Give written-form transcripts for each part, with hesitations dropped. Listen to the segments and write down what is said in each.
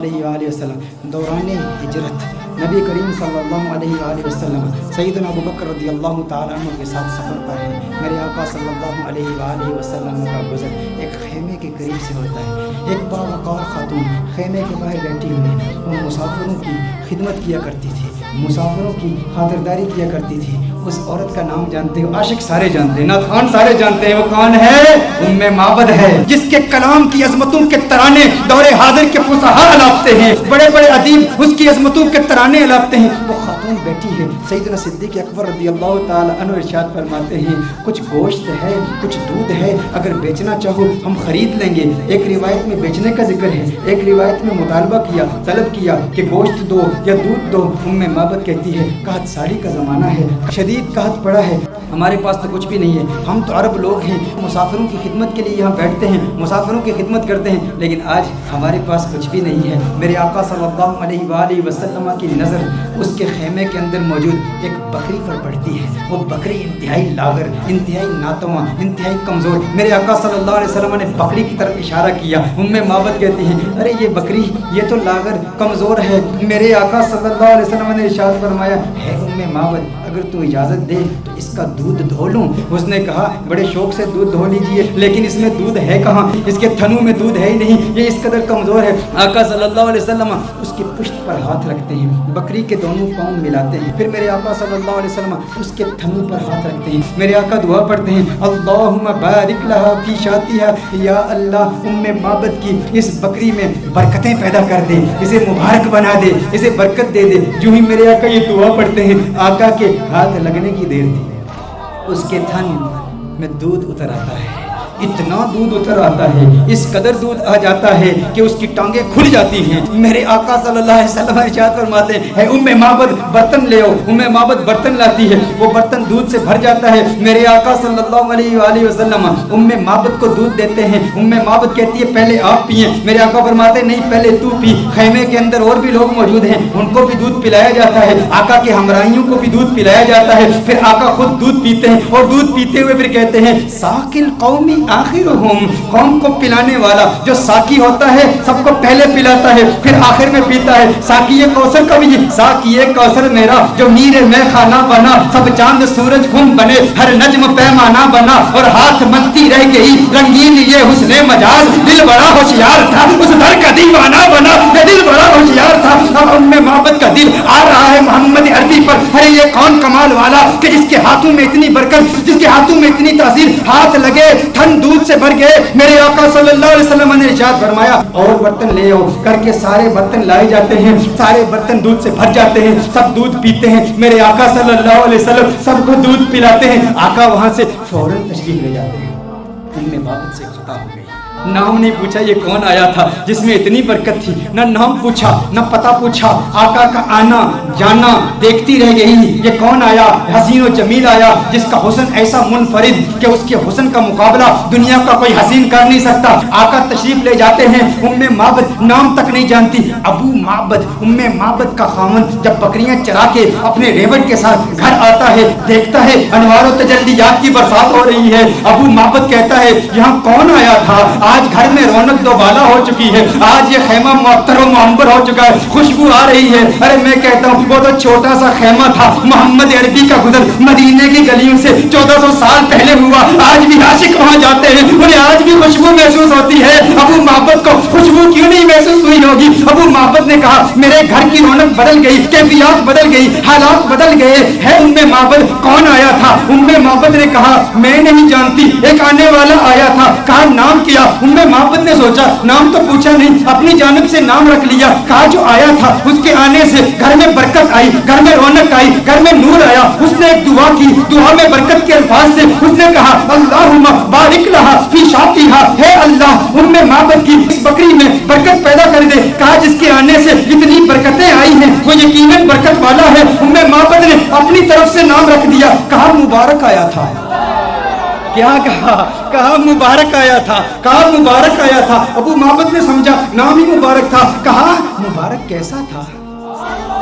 علیہ وآلہ وسلم دوران ہجرت نبی کریم صلی اللہ علیہ وآلہ وسلم سیدنا ابو بکر رضی اللہ تعالیٰ عنہ کے ساتھ سفر پر ہے۔ میرے آقا صلی اللہ علیہ وآلہ وسلم کا گزر ایک خیمے کے قریب سے ہوتا ہے۔ ایک باوقار خاتون خیمے کے باہر بیٹھی ہوئی وہ مسافروں کی خدمت کیا کرتی تھی، مسافروں کی خاطرداری کیا کرتی تھی۔ اس عورت کا نام جانتے ہو؟ عاشق سارے جانتے ہیں، نعتخوان سارے جانتے ہیں۔ وہ کون ہے؟ ام معبد ہے، جس کے کلام کی عظمتوں کے ترانے دور حاضر کے فصحاء الاپتے ہیں، بڑے بڑے ادیب اس کی عظمتوں کے ترانے الاپتے ہیں۔ وہ خاتون بیٹھی ہے، سیدنا صدیق اکبر رضی اللہ تعالی عنہ ارشاد فرماتے ہیں کچھ گوشت ہے، کچھ دودھ ہے، اگر بیچنا چاہو ہم خرید لیں گے۔ ایک روایت میں بیچنے کا ذکر ہے، ایک روایت میں مطالبہ کیا، طلب کیا کہ گوشت دو یا دودھ دو۔ ام معبد کہتی ہے قحط سالی کا زمانہ ہے، شدید قحط پڑا ہے، ہمارے پاس تو کچھ بھی نہیں ہے، ہم تو عرب لوگ ہیں، مسافروں کی خدمت کے لیے یہاں بیٹھتے ہیں، مسافروں کی خدمت کرتے ہیں، لیکن آج ہمارے پاس کچھ بھی نہیں ہے۔ میرے آقا صلی اللہ علیہ وآلہ وسلم کی نظر اس کے خیمے کے اندر موجود ایک بکری پر پڑتی ہے۔ وہ بکری انتہائی لاغر، انتہائی ناتواں، انتہائی کمزور۔ میرے آقا صلی اللہ علیہ وسلم نے بکری کی طرف اشارہ کیا۔ ام معبد کہتی ہیں ارے یہ بکری یہ تو لاغر کمزور ہے۔ میرے آقا صلی اللہ علیہ وسلم نے ارشاد فرمایا ہے ام معبد اگر تو اجازت دے تو اس کا دودھ دھو لوں۔ اس نے کہا بڑے شوق سے دودھ دھو لیجئے، لیکن اس میں دودھ ہے کہاں، اس کے تھنوں میں دودھ ہے ہی نہیں، یہ اس قدر کمزور ہے۔ آقا صلی اللہ علیہ وسلم اس کی پشت پر ہاتھ رکھتے ہیں، بکری کے دونوں پاؤں ملاتے ہیں، پھر میرے آقا صلی اللہ علیہ وسلم اس کے تھنوں پر ہاتھ رکھتے ہیں۔ میرے آقا دعا پڑھتے ہیں اللہم بارک لہا فی شاتھہا، یا اللہ ام معبد کی اس بکری میں برکتیں پیدا کر دے، اسے مبارک بنا دے، اسے برکت دے دے۔ جو ہی میرے آقا یہ دعا پڑھتے ہیں آقا کے ہاتھ لگنے کی دیر تھی، اس کے تھن میں دودھ اتر آتا ہے، اتنا دودھ اتر آتا ہے، اس قدر دودھ آ جاتا ہے کہ اس کی ٹانگیں کھل جاتی ہیں۔ میرے آقا صلی اللہ علیہ وسلم ارشاد فرماتے ہیں ام معبد برتن لے آؤ۔ ام معبد برتن لاتی ہے، وہ برتن دودھ سے بھر جاتا ہے۔ میرے آقا صلی اللہ علیہ وآلہ وسلم ام معبد کو دودھ دیتے ہیں۔ ام معبد کہتی ہے پہلے آپ پئیں۔ میرے آقا فرماتے ہیں نہیں پہلے تو پی۔ خیمے کے اندر اور بھی لوگ موجود ہیں، ان کو بھی دودھ پلایا جاتا ہے، آقا کے ہمراہیوں کو بھی دودھ پلایا جاتا ہے۔ پھر آقا خود دودھ پیتے ہیں اور دودھ پیتے ہوئے پھر کہتے ہیں ساقی القوم آخرہم، قوم کو پلانے والا جو ساقی ہوتا ہے سب کو پہلے پلاتا ہے پھر آخر میں پیتا ہے۔ ساقی کوثر کا بھی ساقی کوثر میرا جو میر میں خانہ بنا، سب چاند سورج خم بنے، ہر نجم پیمانہ بنا، اور ہاتھ ملتی رہ گئی رنگین یہ حسن مجاز، دل بڑا ہوشیار تھا اس در کا دیوانہ بنا، یہ دل بڑا ہوشیار تھا۔ اب ام معبد کا دل آ رہا ہے محمد عربی پر، ارے یہ کون کمال والا کہ جس کے ہاتھوں میں اتنی برکت، جس کے ہاتھوں میں اتنی تاثیر، ہاتھ لگے تھن دودھ سے بھر گئے۔ میرے آقا صلی اللہ علیہ وسلم نے ارشاد فرمایا اور برتن لے آؤ، کر کے سارے برتن لائے جاتے ہیں، سارے برتن دودھ سے بھر جاتے ہیں، سب دودھ پیتے ہیں۔ میرے آقا صلی اللہ علیہ وسلم سب کو دودھ پلاتے ہیں۔ آقا وہاں سے فوراً تشریف لے جاتے ہیں۔ ام معبد سے خطا ہو گئی، نام نہیں پوچھا یہ کون آیا تھا جس میں اتنی برکت تھی، نہ نام پوچھا نہ پتہ پوچھا، آقا کا آنا جانا دیکھتی رہ گئی یہ کون آیا، حسین و جمیل آیا جس کا حسن ایسا منفرد کہ اس کے حسن کا مقابلہ دنیا کا کوئی حسین کر نہیں سکتا۔ آقا تشریف لے جاتے ہیں، ام معبد نام تک نہیں جانتی، ابو معبد ام معبد کا خاوند جب بکریاں چرا کے اپنے ریوڑ کے ساتھ گھر آتا ہے، دیکھتا ہے انوار و تجلیات کی برسات ہو رہی ہے، ابو معبد کہتا ہے یہاں کون آیا تھا، آج گھر میں رونق دوبالا ہو چکی ہے، آج یہ خیمہ معطر و معمر ہو چکا ہے، خوشبو آ رہی ہے۔ ارے میں کہتا ہوں وہ تو چھوٹا سا خیمہ تھا، محمد عربی کا گزر مدینے کی گلیوں سے 1400 سال پہلے ہوا، آج بھی عاشق وہاں جاتے ہیں، انہیں آج بھی خوشبو محسوس ہوتی ہے۔ ابو معبد کو خوشبو کیوں نہیں محسوس ہوئی ہوگی؟ ابو معبد نے کہا میرے گھر کی رونق بدل گئی، کیفیات بدل گئی، حالات بدل گئے ہے ام معبد کون آیا تھا؟ ام معبد نے کہا میں نہیں جانتی، ایک آنے والا آیا تھا، کہا نام کیا؟ ام معبد نے سوچا نام تو پوچھا نہیں، اپنی جانب سے نام رکھ لیا، کہا جو آیا تھا اس کے آنے سے گھر میں برکت آئی، گھر میں رونق آئی، گھر میں نور آیا۔ اس نے ایک دعا کی، دعا میں برکت کے الفاظ سے اس نے کہا اللہم بارک لہا فی شاتھہا، ہے اللہ ام معبد کی اس بکری میں برکت پیدا کر دے۔ کہا جس کے آنے سے اتنی برکتیں آئی ہیں وہ یقیناً برکت والا ہے۔ ام معبد نے اپنی طرف سے نام رکھ دیا، کہا مبارک آیا تھا۔ کیا کہا مبارک آیا تھا، کہا مبارک آیا تھا۔ ابو معبد نے سمجھا نام ہی مبارک تھا، کہا مبارک کیسا تھا؟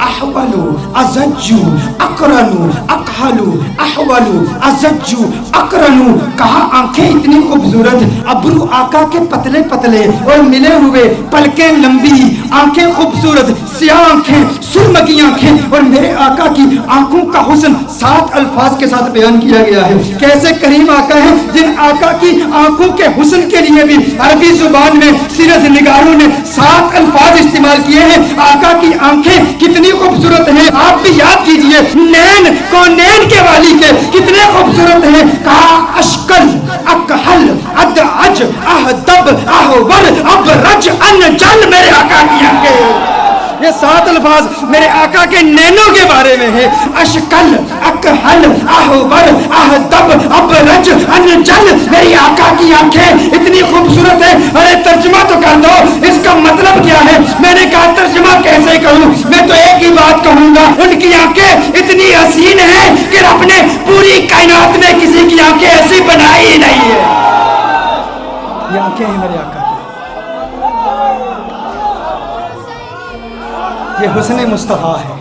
احولو ازجو اقرنو اقحلو احولو ازجو اقرنو. کہا آنکھیں اتنی خوبصورت، ابرو آقا کے پتلے پتلے اور ملے ہوئے، پلکیں لمبی، آنکھیں خوبصورت، سیاہ آنکھیں، سرمگی آنکھیں، اور میرے آقا کی آنکھوں کا حسن 7 الفاظ کے ساتھ بیان کیا گیا ہے. کیسے کریم آقا ہیں جن آقا کی آنکھوں کے حسن کے لیے بھی عربی زبان میں سیرت نگاروں نے 7 الفاظ استعمال کیے ہیں. آقا کی آنکھیں کتنی خوبصورت ہیں، آپ بھی یاد کیجئے. نین کونین کے والی کے کتنے خوبصورت ہیں. کہا اشکل اکحل ادعج اہدب احور ابرج انجل. میرے آقا کی آنکھیں، یہ 7 الفاظ میرے آقا کے نینوں کے بارے میں ہے. اشکل اکحل احور اہدب ابرج انجل. میری آقا کی آنکھیں اتنی خوبصورت ہے. ارے ترجمہ تو کر دو، اس کا مطلب کیا ہے؟ میں نے کہا ترجمہ کیسے کروں؟ میں تو ایک ہی بات کہوں گا، ان کی آنکھیں اتنی حسین ہیں کہ رب نے پوری کائنات میں کسی کی آنکھیں ایسی بنائی ہی نہیں ہے. یہ آنکھیں ہیں میرے آقا کی، یہ حسن مصطفیٰ ہے.